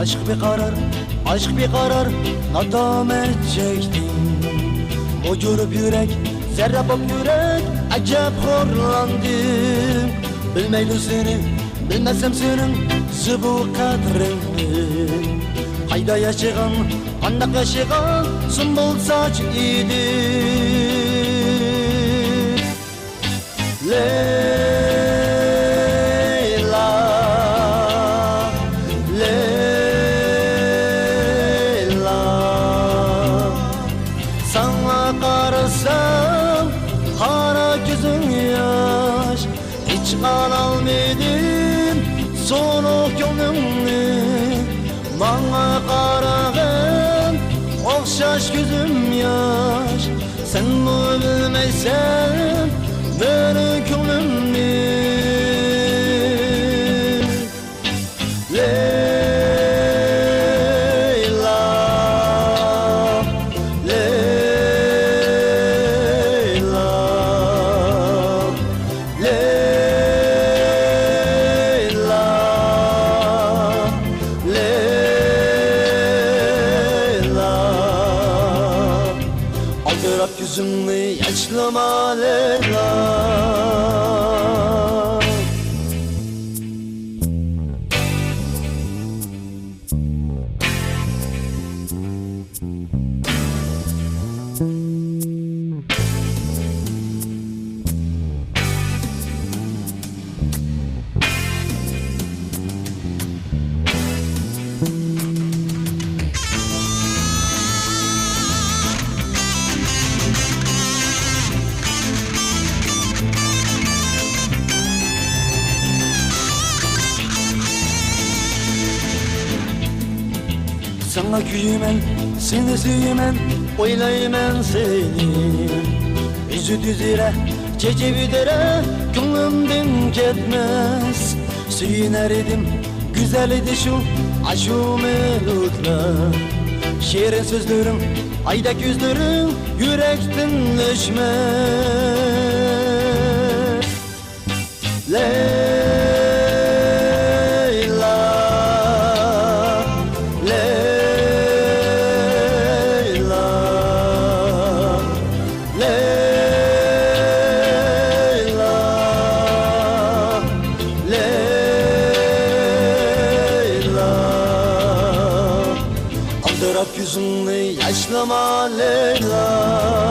Aşk bir karar nadamet çektim. O görüp yürek, zerre bak yürek, acep horlandım. Bilmeyli seni, bilmesem senin zıbu kadrini. Hayda yaşayan, andak yaşayan, sümbül saç idi. Karasam kara gözün yaş, hiç almadım soluk gönlümü. Bana karağın okşaş gözüm yaş, sen bu bilmeysen benim gönlümü. Aldırak yüzümü yaşlama Leyla. Sana güyümen, seni süyümen, oylayman seni. Yüzü düzire, çecebi dere, gönlümden gitmez. Süyüner idim, güzel idi şu aşu melodlar. Şiirin sözlerim, aydak yüzlerim, yürekten düşmez. Aldırak yüzünü yaşlama Leyla.